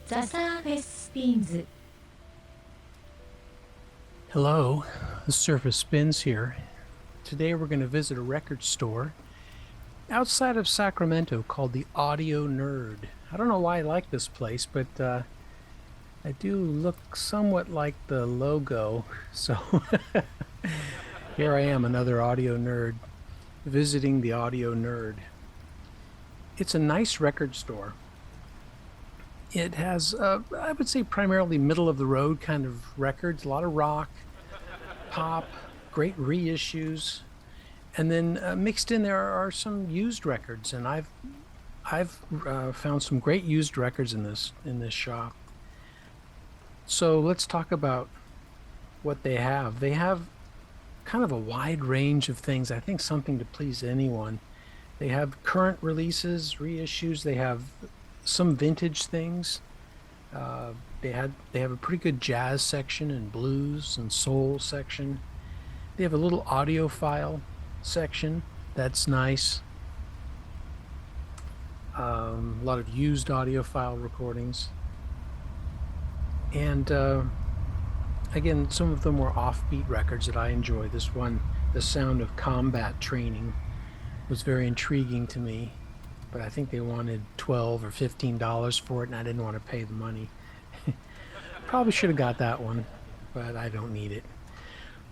ザ・サーフェススピンズ Hello, the Surface Spins here. Today we're going to visit a record store outside of Sacramento called the Audio Nerd. I don't know why I like this place, but I do look somewhat like the logo. So here I am, another audio nerd, visiting the Audio Nerd. It's a nice record store. It has, I would say, primarily middle of the road kind of records, a lot of rock, pop, great reissues. And then mixed in there are some used records, and I've found some great used records in this shop. So let's talk about what they have. They have kind of a wide range of things. I think something to please anyone. They have current releases, reissues. They have some vintage things. They have a pretty good jazz section and blues and soul section. They have a little audiophile section. That's nice. A lot of used audiophile recordings. And again, some of them were offbeat records that I enjoy. This one, The Sound of Combat Training, was very intriguing to me, but I think they wanted $12 or $15 for it, and I didn't want to pay the money. Probably should have got that one, but I don't need it.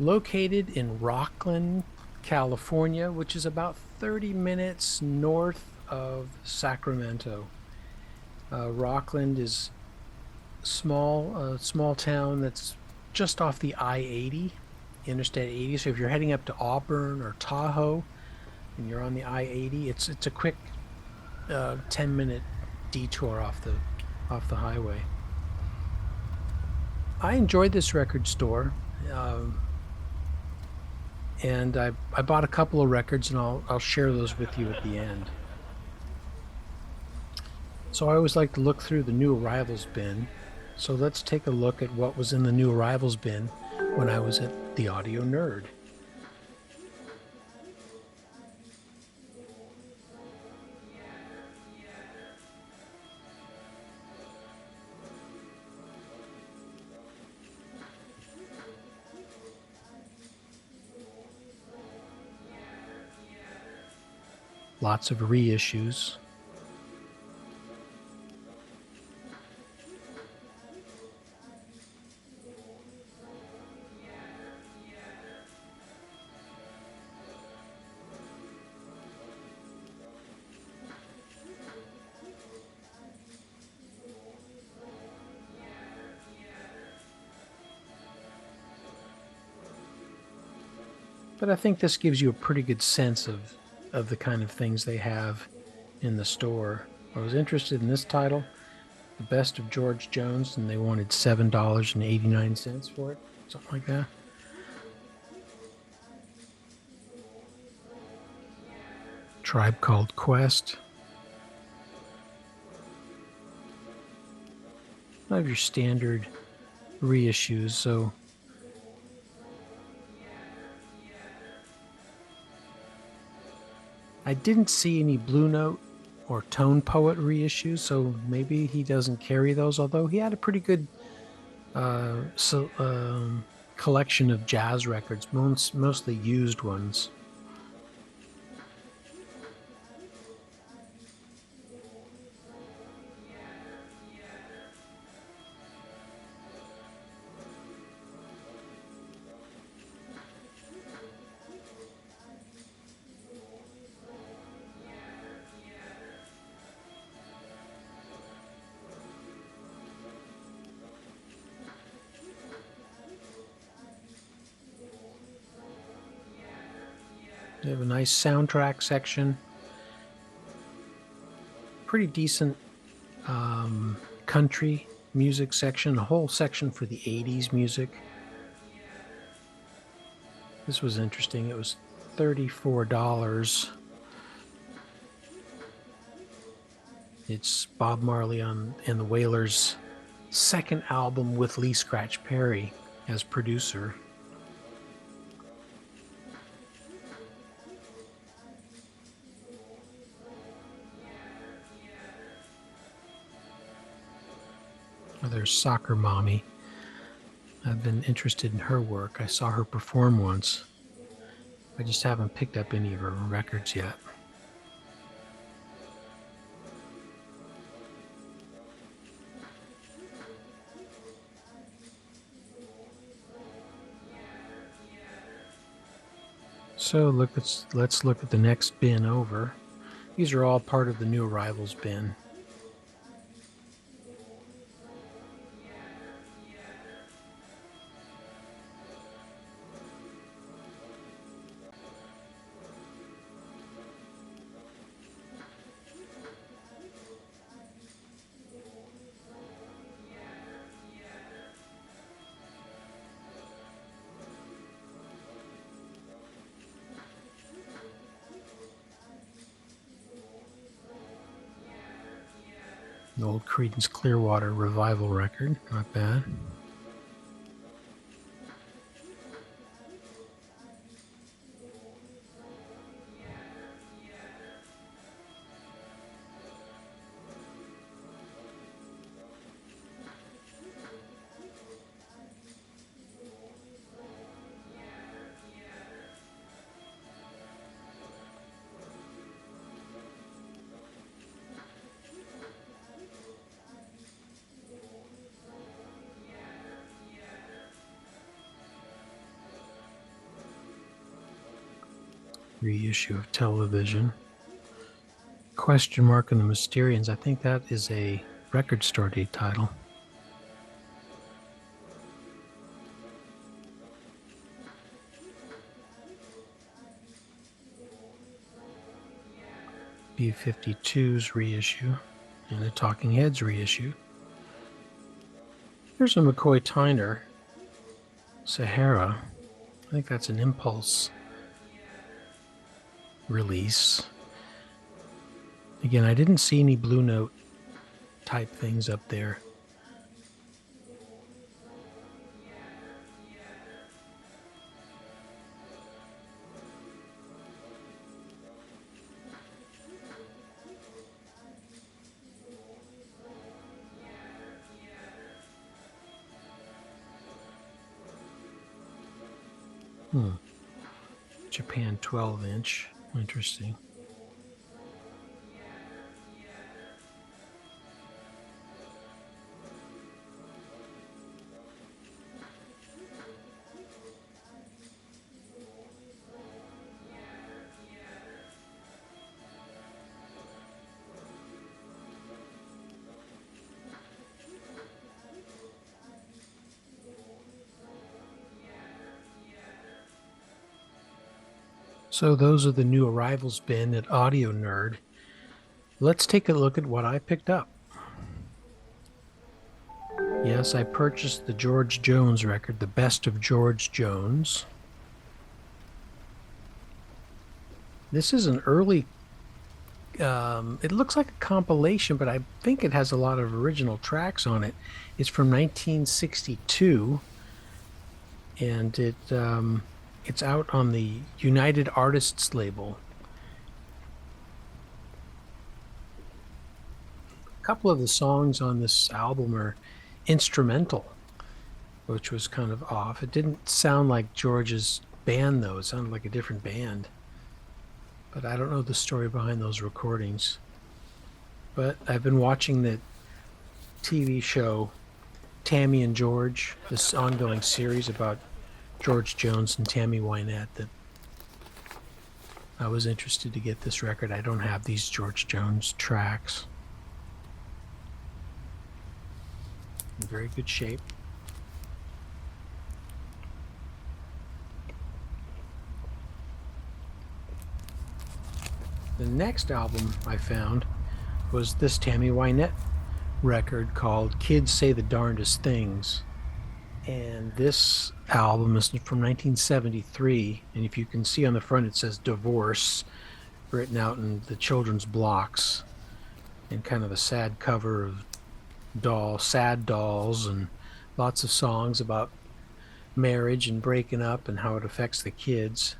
Located in Rockland, California, which is about 30 minutes north of Sacramento. Rockland is small town that's just off the I-80, Interstate 80. So if you're heading up to Auburn or Tahoe and you're on the I-80, it's a quick 10-minute detour off the highway. I enjoyed this record store, and I bought a couple of records, and I'll share those with you at the end. So I always like to look through the new arrivals bin. So let's take a look at what was in the new arrivals bin when I was at the Audio Nerd. Lots of reissues. But I think this gives you a pretty good sense of the kind of things they have in the store. I was interested in this title, The Best of George Jones, and they wanted $7.89 for it, something like that. Tribe Called Quest. I have your standard reissues, so I didn't see any Blue Note or Tone Poet reissues, so maybe he doesn't carry those, although he had a pretty good collection of jazz records, mostly used ones. They have a nice soundtrack section, pretty decent country music section, a whole section for the 80s music. This was interesting. It was $34. It's Bob Marley and the Wailers' second album with Lee Scratch Perry as producer. Oh, there's Soccer Mommy. I've been interested in her work. I saw her perform once. I just haven't picked up any of her records yet. So let's look at the next bin over. These are all part of the new arrivals bin. The old Creedence Clearwater Revival record, not bad. Reissue of Television. Question Mark and the Mysterians. I think that is a record store day title. B-52's reissue and a Talking Heads reissue. Here's a McCoy Tyner Sahara. I think that's an Impulse release. Again, I didn't see any Blue Note type things up there. Japan 12-inch. Interesting. So those are the new arrivals bin at Audio Nerd. Let's take a look at what I picked up. Yes, I purchased the George Jones record, The Best of George Jones. This is an early, it looks like a compilation, but I think it has a lot of original tracks on it. It's from 1962, and it's out on the United Artists label. A couple of the songs on this album are instrumental, which was kind of off. It didn't sound like George's band, though. It sounded like a different band. But I don't know the story behind those recordings. But I've been watching the TV show Tammy and George, this ongoing series about George Jones and Tammy Wynette, that I was interested to get this record. I don't have these George Jones tracks. In very good shape. The next album I found was this Tammy Wynette record called Kids Say the Darndest Things. And this album is from 1973, and if you can see on the front, it says Divorce written out in the children's blocks, and kind of a sad cover of sad dolls, and lots of songs about marriage and breaking up and how it affects the kids.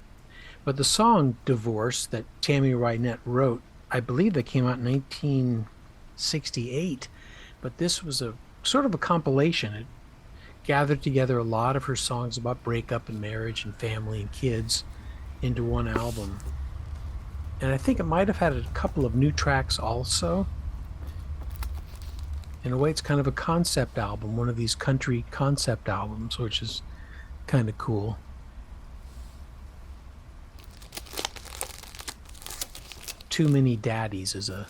But the song Divorce that Tammy Wynette wrote, I believe that came out in 1968, but this was a sort of a compilation. It gathered together a lot of her songs about breakup and marriage and family and kids into one album. And I think it might have had a couple of new tracks also. In a way, it's kind of a concept album, one of these country concept albums, which is kind of cool. Too Many Daddies is a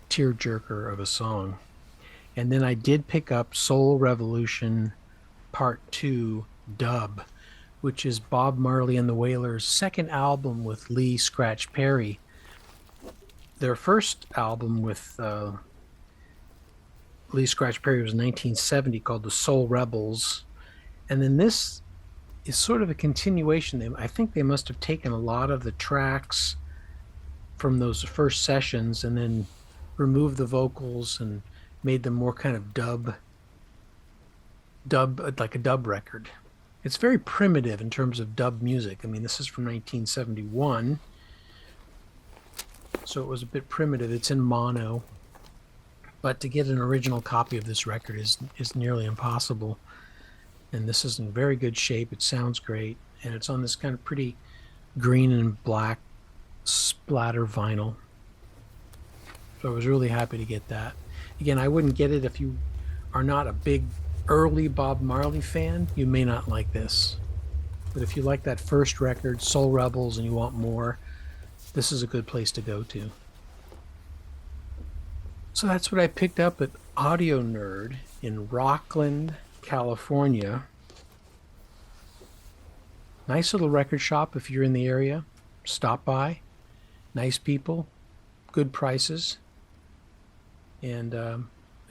tearjerker of a song. And then I did pick up Soul Revolution Part 2 Dub, which is Bob Marley and the Wailers' second album with Lee Scratch Perry. Their first album with Lee Scratch Perry was 1970, called The Soul Rebels. And then this is sort of a continuation. I think they must have taken a lot of the tracks from those first sessions and then removed the vocals and made them more kind of dub, like a dub record. It's very primitive in terms of dub music. I mean, this is from 1971, so it was a bit primitive. It's in mono, but to get an original copy of this record is nearly impossible. And this is in very good shape. It sounds great, and it's on this kind of pretty green and black splatter vinyl. So I was really happy to get that. Again, I wouldn't get it if you are not a big early Bob Marley fan. You may not like this. But if you like that first record, Soul Rebels, and you want more, this is a good place to go to. So that's what I picked up at Audio Nerd in Rockland, California. Nice little record shop if you're in the area. Stop by. Nice people. Good prices. And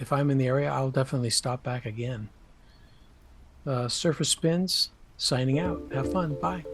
if I'm in the area, I'll definitely stop back again. Surface Spins, signing out. Have fun. Bye.